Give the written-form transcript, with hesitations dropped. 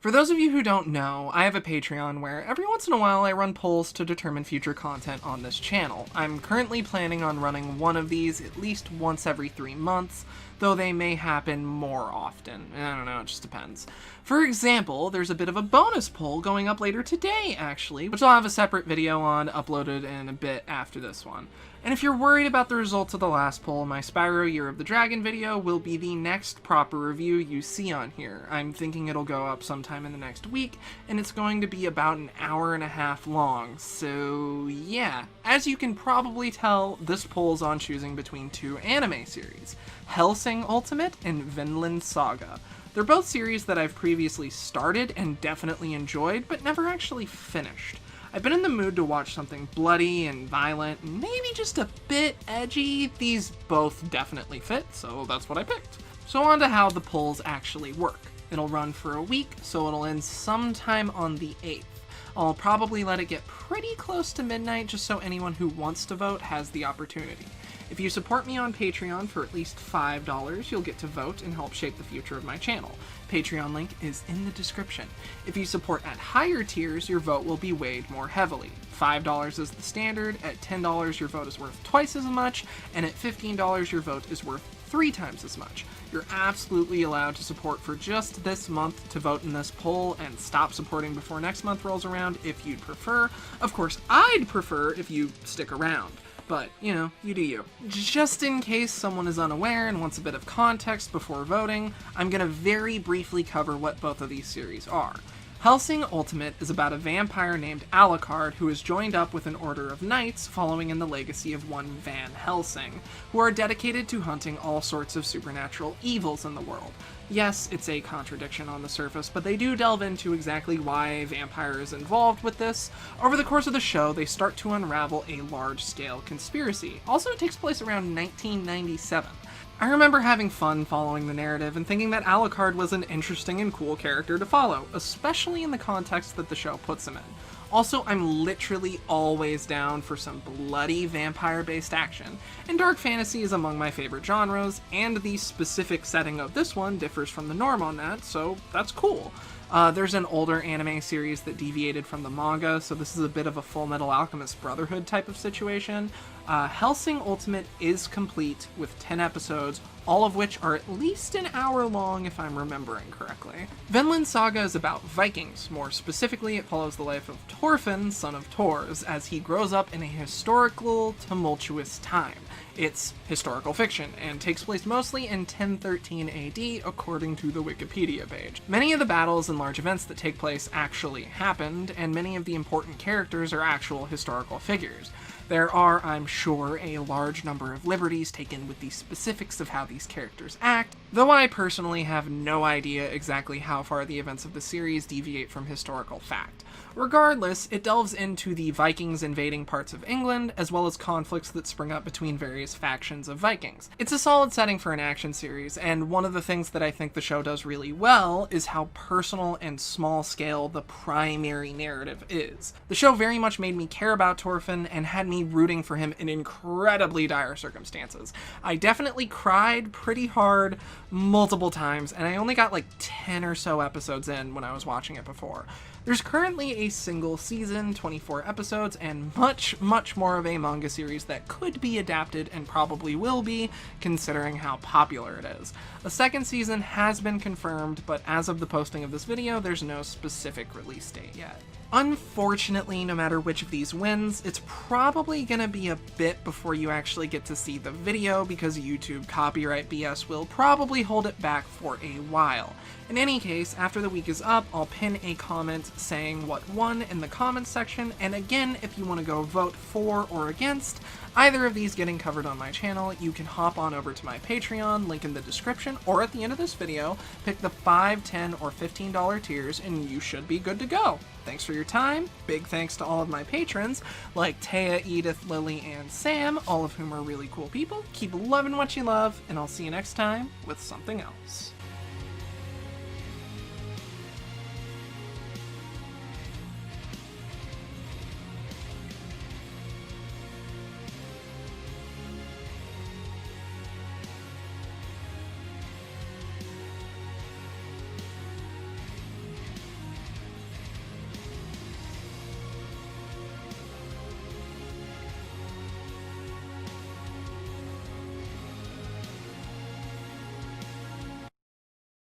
For those of you who don't know, I have a Patreon where every once in a while I run polls to determine future content on this channel. I'm currently planning on running one of these at least once every 3 months, though they may happen more often. I don't know, it just depends. For example, there's a bit of a bonus poll going up later today, actually, which I'll have a separate video on uploaded in a bit after this one. And if you're worried about the results of the last poll, my Spyro Year of the Dragon video will be the next proper review you see on here. I'm thinking it'll go up sometime in the next week, and it's going to be about an hour and a half long, so yeah. As you can probably tell, this poll's on choosing between 2 anime series, Hellsing Ultimate and Vinland Saga. They're both series that I've previously started and definitely enjoyed, but never actually finished. I've been in the mood to watch something bloody and violent, and maybe just a bit edgy. These both definitely fit, so that's what I picked. So on to how the polls actually work. It'll run for a week, so it'll end sometime on the 8th. I'll probably let it get pretty close to midnight just so anyone who wants to vote has the opportunity. If you support me on Patreon for at least $5, you'll get to vote and help shape the future of my channel. Patreon link is in the description. If you support at higher tiers, your vote will be weighed more heavily. $5 is the standard, at $10 your vote is worth twice as much, and at $15 your vote is worth 3 times as much. You're absolutely allowed to support for just this month to vote in this poll and stop supporting before next month rolls around if you'd prefer. Of course, I'd prefer if you stick around. But, you know, you do you. Just in case someone is unaware and wants a bit of context before voting, I'm gonna very briefly cover what both of these series are. Hellsing Ultimate is about a vampire named Alucard who is joined up with an order of knights following in the legacy of one Van Helsing, who are dedicated to hunting all sorts of supernatural evils in the world. Yes, it's a contradiction on the surface, but they do delve into exactly why a vampire is involved with this. Over the course of the show, they start to unravel a large-scale conspiracy. Also, it takes place around 1997. I remember having fun following the narrative and thinking that Alucard was an interesting and cool character to follow, especially in the context that the show puts him in. Also, I'm literally always down for some bloody vampire-based action, and dark fantasy is among my favorite genres, and the specific setting of this one differs from the norm on that, so that's cool. There's an older anime series that deviated from the manga, so this is a bit of a Full Metal Alchemist Brotherhood type of situation. Hellsing Ultimate is complete with 10 episodes, all of which are at least an hour long if I'm remembering correctly. Vinland Saga is about Vikings. More specifically, it follows the life of Thorfinn, son of Thors, as he grows up in a historical, tumultuous time. It's historical fiction, and takes place mostly in 1013 AD, according to the Wikipedia page. Many of the battles and large events that take place actually happened, and many of the important characters are actual historical figures. There are, I'm sure, a large number of liberties taken with the specifics of how these characters act, though I personally have no idea exactly how far the events of the series deviate from historical fact. Regardless, it delves into the Vikings invading parts of England, as well as conflicts that spring up between various factions of Vikings. It's a solid setting for an action series, and one of the things that I think the show does really well is how personal and small-scale the primary narrative is. The show very much made me care about Thorfinn and had me rooting for him in incredibly dire circumstances. I definitely cried pretty hard multiple times, and I only got like 10 or so episodes in when I was watching it before. There's currently a single season, 24 episodes, and much more of a manga series that could be adapted and probably will be, considering how popular it is. A second season has been confirmed, but as of the posting of this video, there's no specific release date yet. Unfortunately, no matter which of these wins, it's probably gonna be a bit before you actually get to see the video because YouTube copyright BS will probably hold it back for a while. In any case, after the week is up, I'll pin a comment saying what won in the comments section, and again, if you want to go vote for or against either of these getting covered on my channel, you can hop on over to my Patreon, link in the description, or at the end of this video, pick the $5, $10, or $15 tiers, and you should be good to go. Thanks for your time. Big thanks to all of my patrons, like Taya, Edith, Lily, and Sam, all of whom are really cool people. Keep loving what you love, and I'll see you next time with something else.